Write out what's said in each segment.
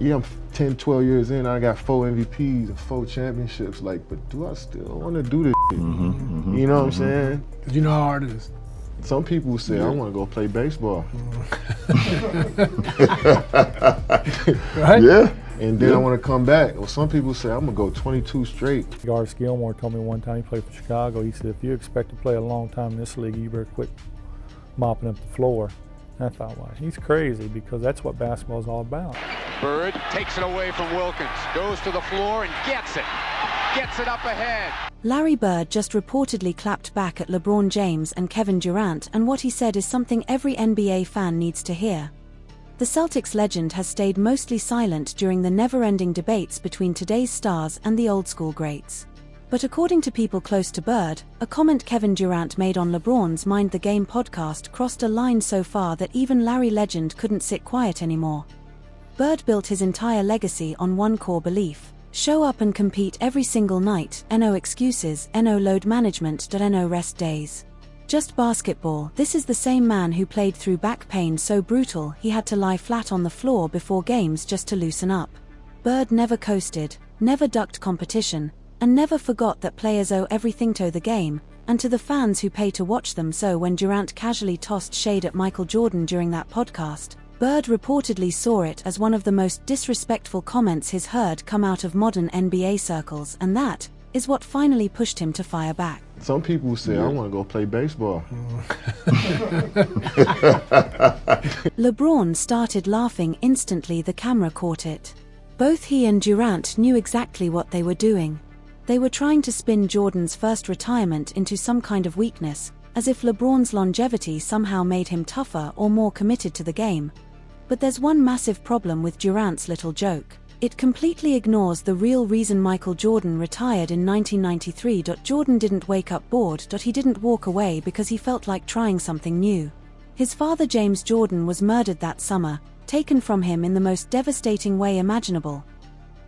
yeah, I'm 10, 12 years in, I got 4 MVPs and 4 championships, like, but do I still want to do this shit? You know what I'm saying? You know how hard it is. Some people say, I want to go play baseball. Right? Yeah. And then I want to come back. Or some people say, I'm going to go 22 straight. Garth Gilmore told me one time, he played for Chicago, he said, if you expect to play a long time in this league, you better quit mopping up the floor. And I thought, well, he's crazy, because that's what basketball is all about. Bird takes it away from Wilkins, goes to the floor and gets it up ahead. Larry Bird just reportedly clapped back at LeBron James and Kevin Durant, and what he said is something every NBA fan needs to hear. The Celtics legend has stayed mostly silent during the never-ending debates between today's stars and the old-school greats. But according to people close to Bird, a comment Kevin Durant made on LeBron's Mind the Game podcast crossed a line so far that even Larry Legend couldn't sit quiet anymore. Bird built his entire legacy on one core belief: show up and compete every single night, no excuses, no load management, no rest days. Just basketball. This is the same man who played through back pain so brutal he had to lie flat on the floor before games just to loosen up. Bird never coasted, never ducked competition, and never forgot that players owe everything to the game, and to the fans who pay to watch them. So when Durant casually tossed shade at Michael Jordan during that podcast, Bird reportedly saw it as one of the most disrespectful comments he's heard come out of modern NBA circles, and that is what finally pushed him to fire back. Some people say, I want to go play baseball. LeBron started laughing instantly the camera caught it. Both he and Durant knew exactly what they were doing. They were trying to spin Jordan's first retirement into some kind of weakness, as if LeBron's longevity somehow made him tougher or more committed to the game. But there's one massive problem with Durant's little joke. It completely ignores the real reason Michael Jordan retired in 1993. Jordan didn't wake up bored. He didn't walk away because he felt like trying something new. His father James Jordan was murdered that summer, taken from him in the most devastating way imaginable.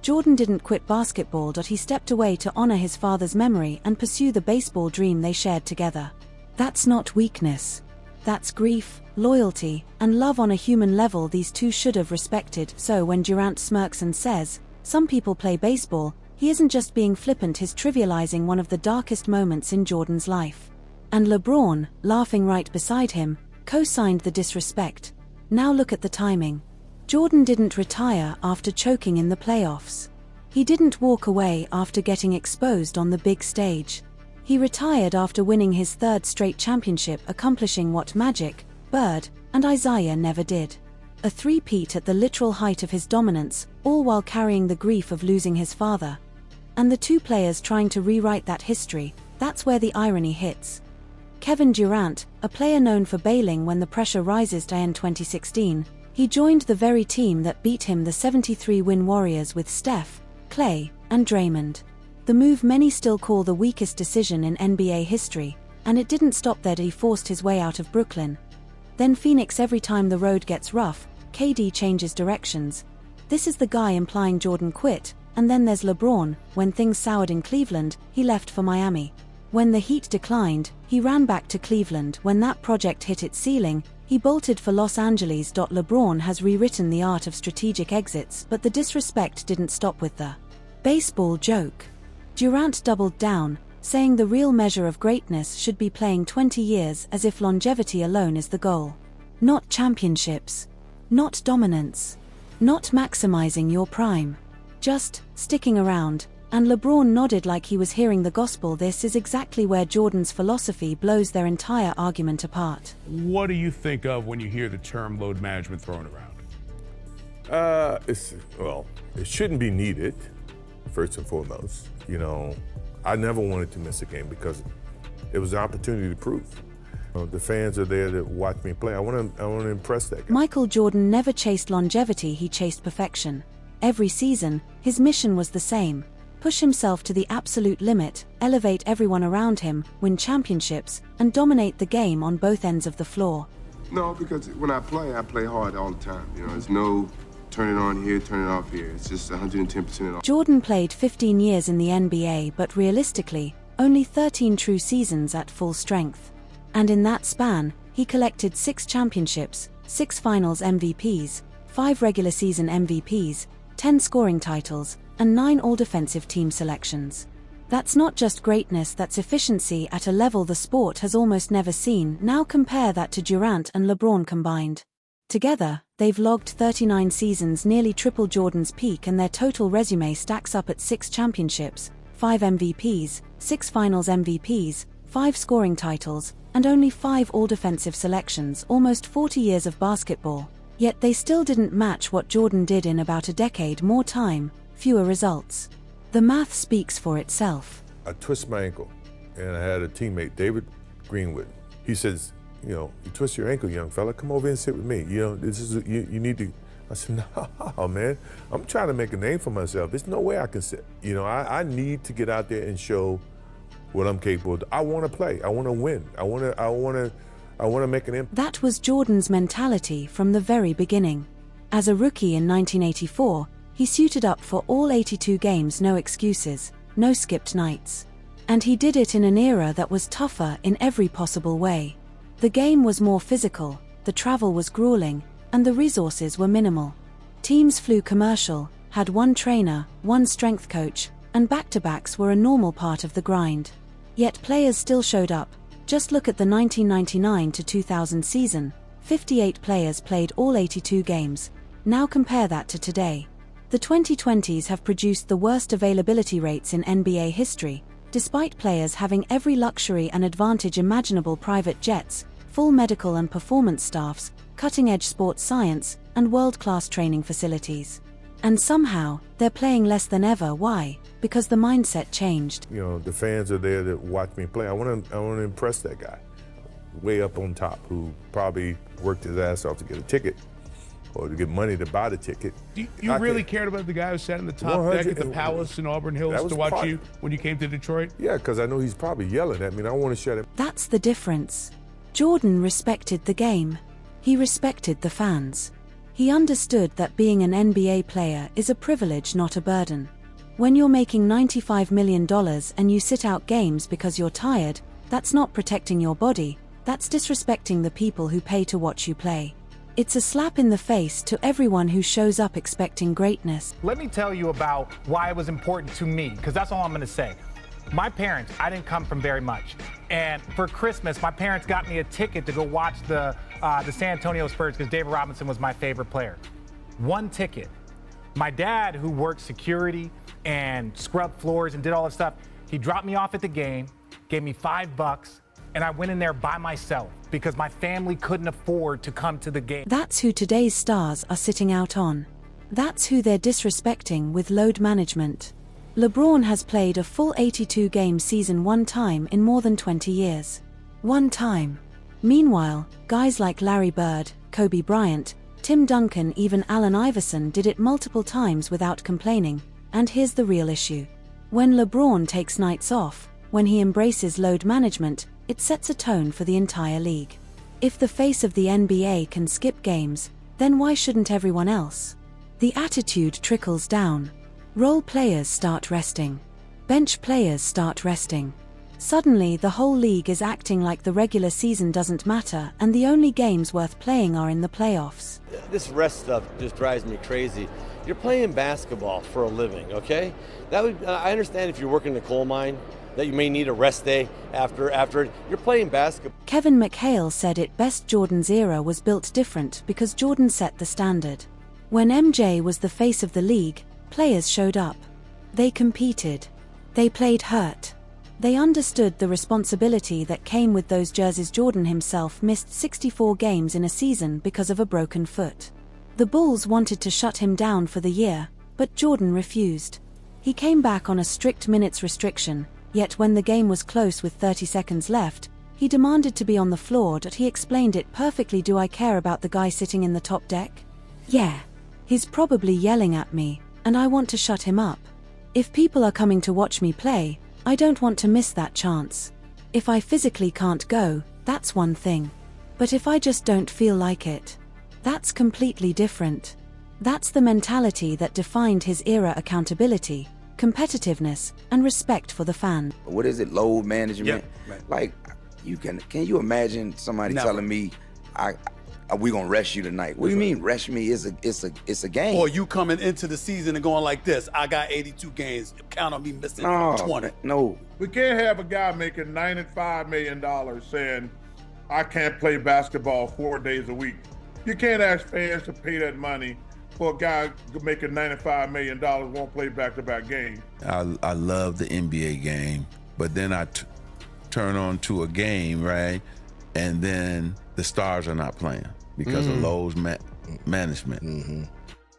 Jordan didn't quit basketball. He stepped away to honor his father's memory and pursue the baseball dream they shared together. That's not weakness. That's grief, loyalty, and love on a human level these two should have respected. So when Durant smirks and says, some people play baseball, he isn't just being flippant, he's trivializing one of the darkest moments in Jordan's life. And LeBron, laughing right beside him, co-signed the disrespect. Now look at the timing. Jordan didn't retire after choking in the playoffs. He didn't walk away after getting exposed on the big stage. He retired after winning his 3rd straight championship, accomplishing what Magic, Bird, and Isaiah never did. A three-peat at the literal height of his dominance, all while carrying the grief of losing his father. And the two players trying to rewrite that history, that's where the irony hits. Kevin Durant, a player known for bailing when the pressure rises. In 2016, he joined the very team that beat him, the 73-win Warriors, with Steph, Klay, and Draymond. The move many still call the weakest decision in NBA history, and it didn't stop there. He forced his way out of Brooklyn. Then Phoenix. Every time the road gets rough, KD changes directions. This is the guy implying Jordan quit. And then there's LeBron. When things soured in Cleveland, he left for Miami. When the Heat declined, he ran back to Cleveland. When that project hit its ceiling, he bolted for Los Angeles. LeBron has rewritten the art of strategic exits, but the disrespect didn't stop with the baseball joke. Durant doubled down, saying the real measure of greatness should be playing 20 years, as if longevity alone is the goal. Not championships. Not dominance. Not maximizing your prime. Just sticking around. And LeBron nodded like he was hearing the gospel. This is exactly where Jordan's philosophy blows their entire argument apart. What do you think of when you hear the term load management thrown around? It shouldn't be needed, first and foremost. You know, I never wanted to miss a game because it was an opportunity to prove. The fans are there to watch me play. I want to impress that guy. Michael Jordan never chased longevity, he chased perfection. Every season, his mission was the same: push himself to the absolute limit, elevate everyone around him, win championships, and dominate the game on both ends of the floor. No, because when I play hard all the time. You know, there's no turn it on here, turn it off here. It's just 110% Jordan played 15 years in the NBA, but realistically, only 13 true seasons at full strength. And in that span, he collected 6 championships, 6 finals MVPs, 5 regular season MVPs, 10 scoring titles, and 9 all-defensive team selections. That's not just greatness, that's efficiency at a level the sport has almost never seen. Now compare that to Durant and LeBron combined. Together, they've logged 39 seasons, nearly triple Jordan's peak, and their total resume stacks up at 6 championships, 5 MVPs, 6 finals MVPs, 5 scoring titles, and only 5 all-defensive selections, almost 40 years of basketball. Yet they still didn't match what Jordan did in about a decade. More time, fewer results. The math speaks for itself. I twisted my ankle, and I had a teammate, David Greenwood. He says, you twist your ankle, young fella, come over and sit with me. This is you need to. I said, no, man, I'm trying to make a name for myself. There's no way I can sit. I need to get out there and show what I'm capable of. I want to play. I want to win. I want to make an impact. That was Jordan's mentality from the very beginning. As a rookie in 1984, he suited up for all 82 games, no excuses, no skipped nights. And he did it in an era that was tougher in every possible way. The game was more physical, the travel was grueling, and the resources were minimal. Teams flew commercial, had one trainer, one strength coach, and back-to-backs were a normal part of the grind. Yet players still showed up. Just look at the 1999 to 2000 season. 58 players played all 82 games. Now compare that to today. The 2020s have produced the worst availability rates in NBA history, despite players having every luxury and advantage imaginable: private jets, full medical and performance staffs, cutting-edge sports science, and world-class training facilities. And somehow, they're playing less than ever. Why? Because the mindset changed. The fans are there to watch me play. I want to impress that guy way up on top who probably worked his ass off to get a ticket or to get money to buy the ticket. You really cared about the guy who sat in the top deck at the Palace in Auburn Hills to watch you when you came to Detroit? Yeah, because I know he's probably yelling at me, and I want to shut him. That's the difference. Jordan respected the game. He respected the fans. He understood that being an NBA player is a privilege, not a burden. When you're making $95 million and you sit out games because you're tired, that's not protecting your body, that's disrespecting the people who pay to watch you play. It's a slap in the face to everyone who shows up expecting greatness. Let me tell you about why it was important to me, because that's all I'm going to say. My parents, I didn't come from very much. And for Christmas, my parents got me a ticket to go watch the San Antonio Spurs because David Robinson was my favorite player. One ticket. My dad, who worked security and scrubbed floors and did all this stuff, he dropped me off at the game, gave me $5, and I went in there by myself because my family couldn't afford to come to the game. That's who today's stars are sitting out on. That's who they're disrespecting with load management. LeBron has played a full 82-game season one time in more than 20 years. One time. Meanwhile, guys like Larry Bird, Kobe Bryant, Tim Duncan, even Allen Iverson did it multiple times without complaining. And here's the real issue. When LeBron takes nights off, when he embraces load management, it sets a tone for the entire league. If the face of the NBA can skip games, then why shouldn't everyone else? The attitude trickles down. Role players start resting. Bench players start resting. Suddenly the whole league is acting like the regular season doesn't matter and the only games worth playing are in the playoffs. This rest stuff just drives me crazy. You're playing basketball for a living, okay? I understand if you're working in a coal mine that you may need a rest day after it. You're playing basketball. Kevin McHale said it best: Jordan's era was built different because Jordan set the standard. When MJ was the face of the league, players showed up. They competed. They played hurt. They understood the responsibility that came with those jerseys. Jordan himself missed 64 games in a season because of a broken foot. The Bulls wanted to shut him down for the year, but Jordan refused. He came back on a strict minutes restriction, yet when the game was close with 30 seconds left, he demanded to be on the floor. He explained it perfectly. Do I care about the guy sitting in the top deck? Yeah. He's probably yelling at me, and I want to shut him up. If people are coming to watch me play, I don't want to miss that chance. If I physically can't go, that's one thing. But if I just don't feel like it, that's completely different. That's the mentality that defined his era: accountability, competitiveness, and respect for the fan. What is it? Load management? Yep. Like, can you imagine somebody telling me we gonna rest you tonight. What do you mean rest me? It's a game. Or you coming into the season and going like this, I got 82 games, count on me missing 20. No. We can't have a guy making $95 million saying, I can't play basketball 4 days a week. You can't ask fans to pay that money for a guy making $95 million won't play back-to-back games. I love the NBA game, but then I turn on to a game, right? And then the stars are not playing because of Lowe's management.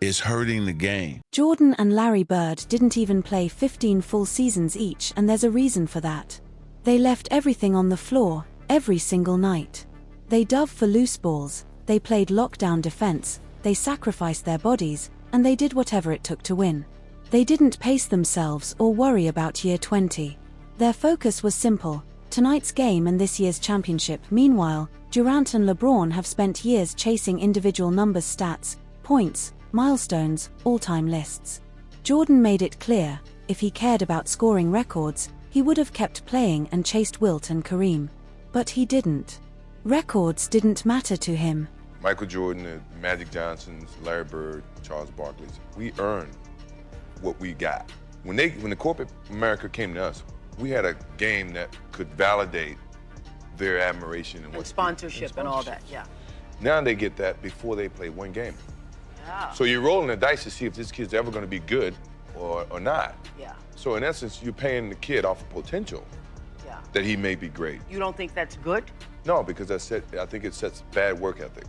It's hurting the game. Jordan and Larry Bird didn't even play 15 full seasons each, and there's a reason for that. They left everything on the floor, every single night. They dove for loose balls, they played lockdown defense, they sacrificed their bodies, and they did whatever it took to win. They didn't pace themselves or worry about year 20. Their focus was simple: tonight's game and this year's championship. Meanwhile, Durant and LeBron have spent years chasing individual numbers, stats, points, milestones, all-time lists. Jordan made it clear, if he cared about scoring records, he would have kept playing and chased Wilt and Kareem. But he didn't. Records didn't matter to him. Michael Jordan, Magic Johnson's, Larry Bird, Charles Barkley's, we earned what we got. When the corporate America came to us, we had a game that could validate their admiration and sponsorship and all that, yeah. Now they get that before they play one game. Yeah. So you're rolling the dice to see if this kid's ever going to be good or not. Yeah. So in essence, you're paying the kid off of potential that he may be great. You don't think that's good? No, because I think it sets bad work ethic.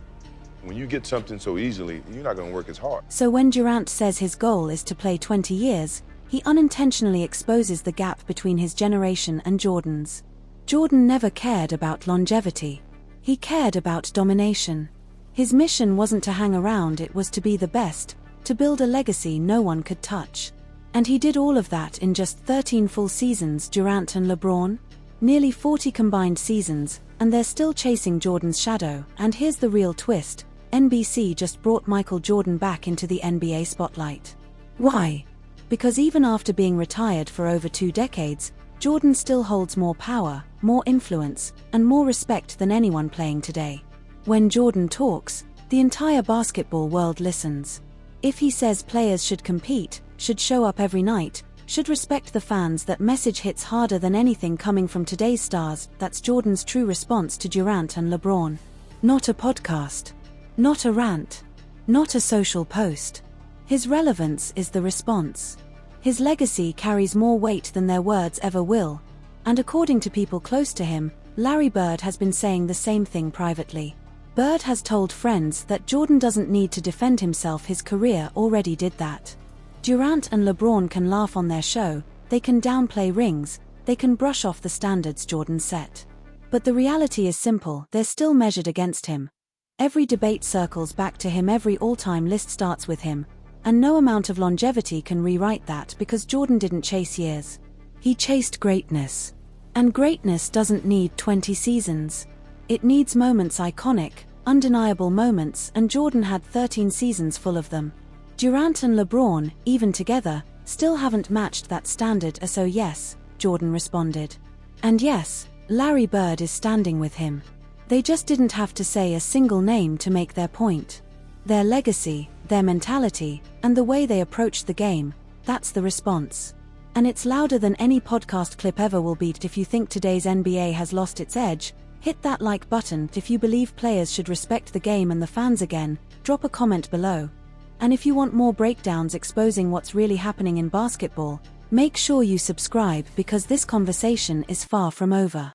When you get something so easily, you're not going to work as hard. So when Durant says his goal is to play 20 years, he unintentionally exposes the gap between his generation and Jordan's. Jordan never cared about longevity. He cared about domination. His mission wasn't to hang around, it was to be the best, to build a legacy no one could touch. And he did all of that in just 13 full seasons. Durant and LeBron? Nearly 40 combined seasons, and they're still chasing Jordan's shadow. And here's the real twist: NBC just brought Michael Jordan back into the NBA spotlight. Why? Because even after being retired for over 2 decades, Jordan still holds more power, more influence, and more respect than anyone playing today. When Jordan talks, the entire basketball world listens. If he says players should compete, should show up every night, should respect the fans, that message hits harder than anything coming from today's stars. That's Jordan's true response to Durant and LeBron. Not a podcast. Not a rant. Not a social post. His relevance is the response. His legacy carries more weight than their words ever will. And according to people close to him, Larry Bird has been saying the same thing privately. Bird has told friends that Jordan doesn't need to defend himself, his career already did that. Durant and LeBron can laugh on their show, they can downplay rings, they can brush off the standards Jordan set. But the reality is simple: they're still measured against him. Every debate circles back to him, every all-time list starts with him, and no amount of longevity can rewrite that, because Jordan didn't chase years. He chased greatness. And greatness doesn't need 20 seasons. It needs moments, iconic, undeniable moments, and Jordan had 13 seasons full of them. Durant and LeBron, even together, still haven't matched that standard. So yes, Jordan responded. And yes, Larry Bird is standing with him. They just didn't have to say a single name to make their point. Their legacy, their mentality, and the way they approached the game, that's the response. And it's louder than any podcast clip ever will be. If you think today's NBA has lost its edge, hit that like button. If you believe players should respect the game and the fans again, drop a comment below. And if you want more breakdowns exposing what's really happening in basketball, make sure you subscribe, because this conversation is far from over.